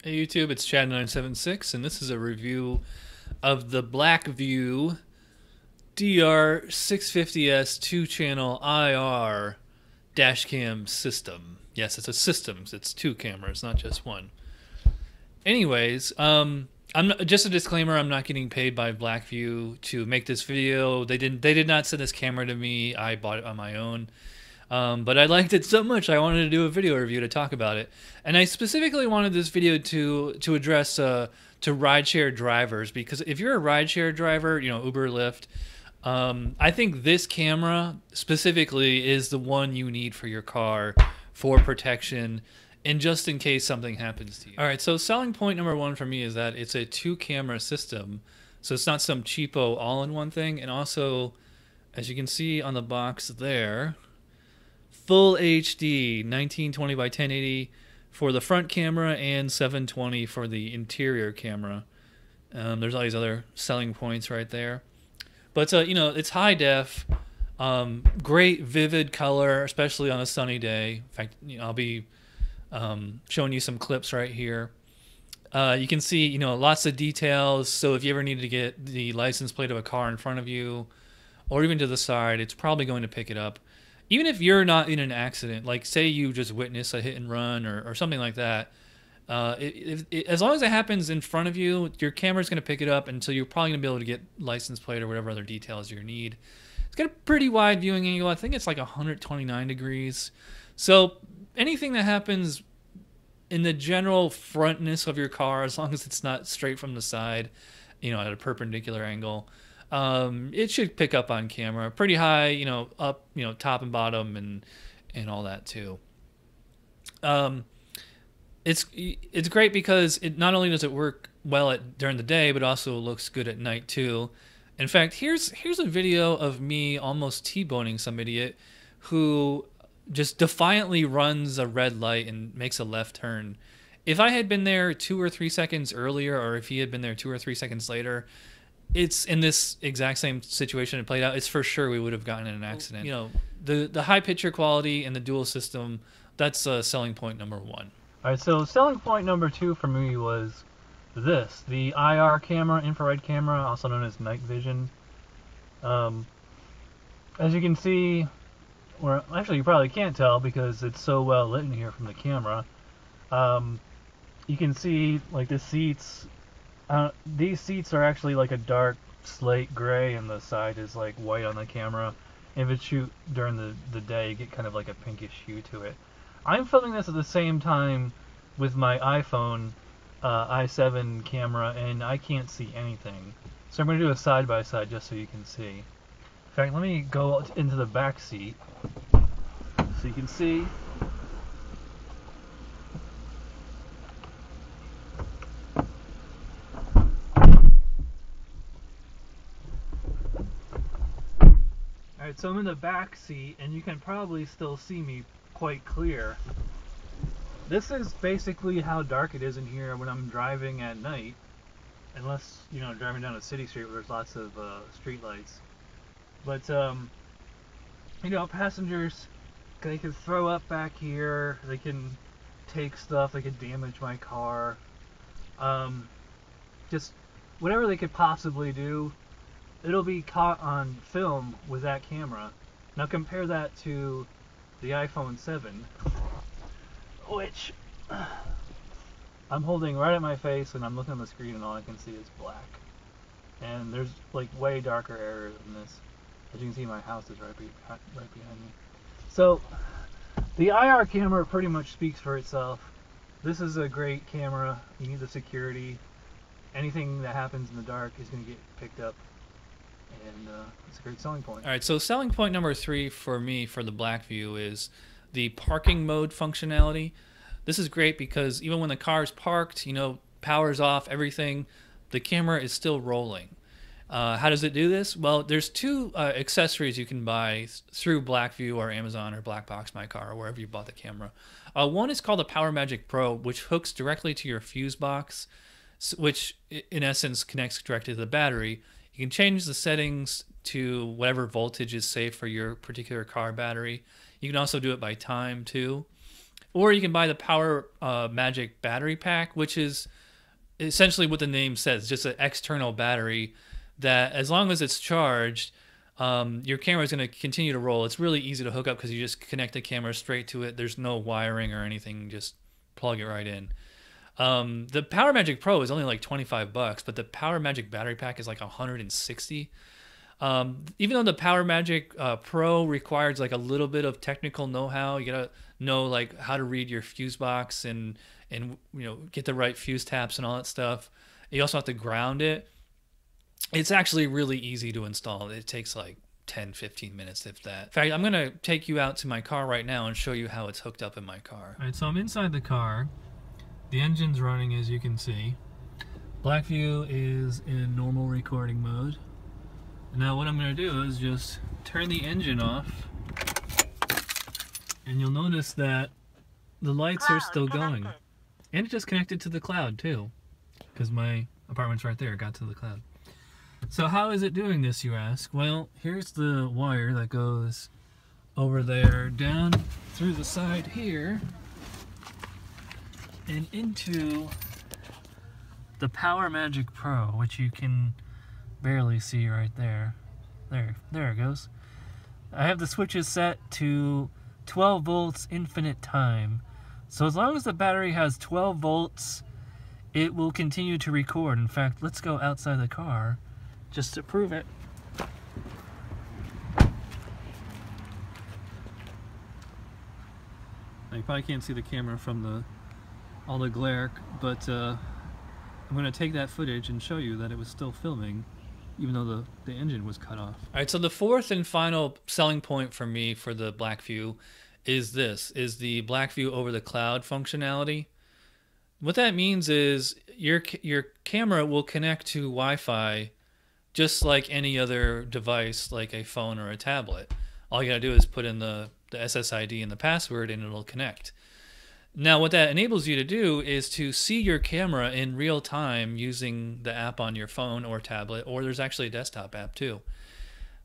Hey YouTube, it's Chad976, and this is a review of the Blackview DR650S 2-channel IR dashcam system. Yes, it's a system. It's two cameras, not just one. Anyways, I'm not, just a disclaimer. I'm not getting paid by Blackview to make this video. They did not send this camera to me. I bought it on my own. But I liked it so much I wanted to do a video review to talk about it, and I specifically wanted this video to address to rideshare drivers, because if you're a rideshare driver, you know, Uber, Lyft, I think this camera specifically is the one you need for your car for protection and just in case something happens to you. All right, so selling point number one for me is that it's a two-camera system, so it's not some cheapo all-in-one thing, and also, as you can see on the box there, full HD 1920 by 1080 for the front camera and 720 for the interior camera. There's all these other selling points right there, but you know, it's high def, great vivid color, especially on a sunny day. In fact, you know, I'll be showing you some clips right here. You can see, you know, lots of details. So if you ever need to get the license plate of a car in front of you, or even to the side, it's probably going to pick it up. Even if you're not in an accident, like say you just witness a hit and run or something like that, as long as it happens in front of you, your camera's going to pick it up, and so you're probably going to be able to get license plate or whatever other details you need. It's got a pretty wide viewing angle. I think it's like 129 degrees. So anything that happens in the general frontness of your car, as long as it's not straight from the side, you know, at a perpendicular angle, it should pick up on camera pretty high, you know, up, you know, top and bottom and all that too. It's great because it not only does it work well during the day, but also looks good at night too. In fact, here's a video of me almost T-boning some idiot who just defiantly runs a red light and makes a left turn. If I had been there 2 or 3 seconds earlier, or if he had been there 2 or 3 seconds later, it's in this exact same situation it played out. It's for sure we would have gotten in an accident. You know, the high picture quality and the dual system, that's selling point number one. All right, so selling point number two for me was the IR camera, infrared camera, also known as night vision. As you can see, or actually you probably can't tell because it's so well lit in here from the camera. You can see like the seats. These seats are actually like a dark slate gray, and the side is like white on the camera. If it's shoot during the day, you get kind of like a pinkish hue to it. I'm filming this at the same time with my iPhone i7 camera, and I can't see anything. So I'm going to do a side-by-side just so you can see. In fact, let me go into the back seat so you can see. Alright, so I'm in the back seat, and you can probably still see me quite clear. This is basically how dark it is in here when I'm driving at night, unless, you know, driving down a city street where there's lots of street lights. But, you know, passengers, they can throw up back here, they can take stuff, they can damage my car, just whatever they could possibly do, it'll be caught on film with that camera. Now compare that to the iPhone 7, which I'm holding right at my face, and I'm looking on the screen and all I can see is black. And there's like way darker areas than this. As you can see, my house is right behind me. So the IR camera pretty much speaks for itself. This is a great camera. You need the security. Anything that happens in the dark is going to get picked up, and it's a great selling point. All right, so selling point number three for me for the Blackview is the parking mode functionality. This is great because even when the car's parked, you know, power's off, everything, the camera is still rolling. How does it do this? Well, there's two accessories you can buy through Blackview or Amazon or Blackbox My Car or wherever you bought the camera. One is called the PowerMagic Pro, which hooks directly to your fuse box, which in essence connects directly to the battery. You can change the settings to whatever voltage is safe for your particular car battery. You can also do it by time too. Or you can buy the Power Magic battery pack, which is essentially what the name says, just an external battery that as long as it's charged, your camera is going to continue to roll. It's really easy to hook up because you just connect the camera straight to it. There's no wiring or anything. Just plug it right in. The Power Magic Pro is only like $25, but the Power Magic battery pack is like $160. Even though the Power Magic Pro requires like a little bit of technical know-how, you gotta know like how to read your fuse box and get the right fuse taps and all that stuff. You also have to ground it. It's actually really easy to install. It takes like 10-15 minutes, if that. In fact, I'm gonna take you out to my car right now and show you how it's hooked up in my car. All right, so I'm inside the car. The engine's running, as you can see. Blackview is in normal recording mode. Now what I'm going to do is just turn the engine off, and you'll notice that the lights are still going. And it just connected to the cloud too, because my apartment's right there, it got to the cloud. So how is it doing this, you ask? Well, here's the wire that goes over there, down through the side here, and into the Power Magic Pro, which you can barely see right there. There it goes. I have the switches set to 12 volts infinite time. So as long as the battery has 12 volts, it will continue to record. In fact, let's go outside the car just to prove it. You probably can't see the camera from all the glare, but I'm going to take that footage and show you that it was still filming, even though the engine was cut off. All right, so the fourth and final selling point for me for the Blackview is the Blackview over the cloud functionality. What that means is your camera will connect to Wi-Fi just like any other device, like a phone or a tablet. All you gotta do is put in the SSID and the password and it'll connect. Now what that enables you to do is to see your camera in real time using the app on your phone or tablet, or there's actually a desktop app too.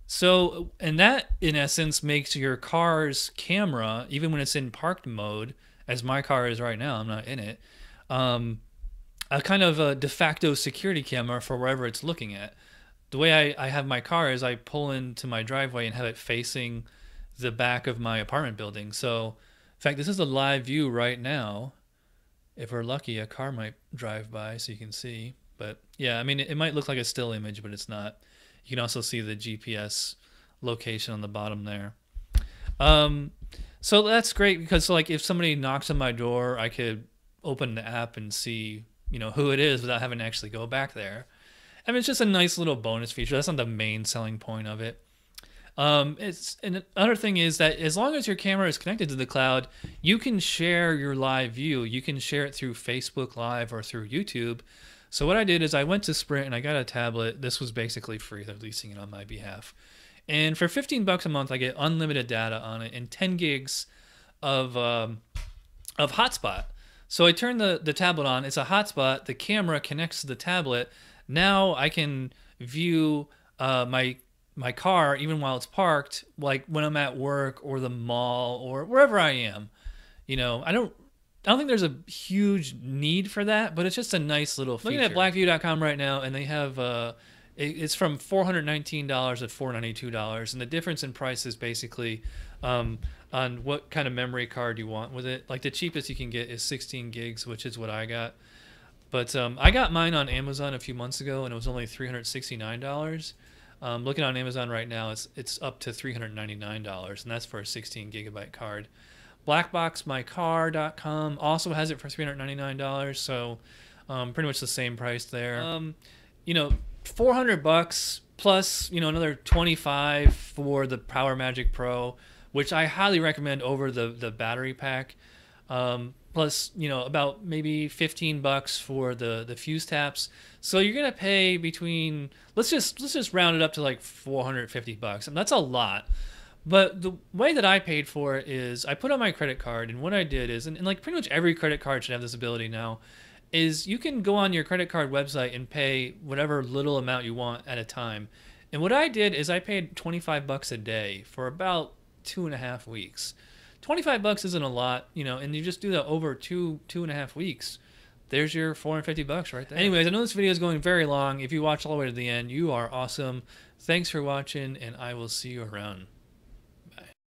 So, and that in essence makes your car's camera, even when it's in parked mode, as my car is right now, I'm not in it, a kind of a de facto security camera for wherever it's looking at. The way I have my car is I pull into my driveway and have it facing the back of my apartment building. So, in fact, this is a live view right now. If we're lucky, a car might drive by so you can see. But yeah, I mean, it might look like a still image, but it's not. You can also see the GPS location on the bottom there. So that's great because like if somebody knocks on my door, I could open the app and see, who it is without having to actually go back there. I mean, it's just a nice little bonus feature. That's not the main selling point of it. And another thing is that as long as your camera is connected to the cloud, you can share your live view. You can share it through Facebook Live or through YouTube. So what I did is I went to Sprint and I got a tablet. This was basically free. They're leasing it on my behalf. And for $15 a month, I get unlimited data on it and 10 gigs of hotspot. So I turn the tablet on. It's a hotspot. The camera connects to the tablet. Now I can view my car even while it's parked, like when I'm at work or the mall or wherever I am. I don't think there's a huge need for that, but it's just a nice little feature. Looking at blackview.com right now, and they have it's from $419 to $492, and the difference in price is basically on what kind of memory card you want with it. Like the cheapest you can get is 16 gigs, which is what I got. But I got mine on Amazon a few months ago, and it was only $369. Looking on Amazon right now, it's up to $399, and that's for a 16 gigabyte card. Blackboxmycar.com also has it for $399, so pretty much the same price there. $400 plus another $25 for the Power Magic Pro, which I highly recommend over the battery pack. Plus about maybe $15 for the fuse taps. So you're gonna pay between let's just round it up to like $450, and that's a lot. But the way that I paid for it is I put on my credit card, and what I did is, and like pretty much every credit card should have this ability now, is you can go on your credit card website and pay whatever little amount you want at a time. And what I did is I paid $25 a day for about 2.5 weeks. $25 isn't a lot, you know, and you just do that over 2.5 weeks. There's your $450 right there. Anyways, I know this video is going very long. If you watch all the way to the end, you are awesome. Thanks for watching, and I will see you around.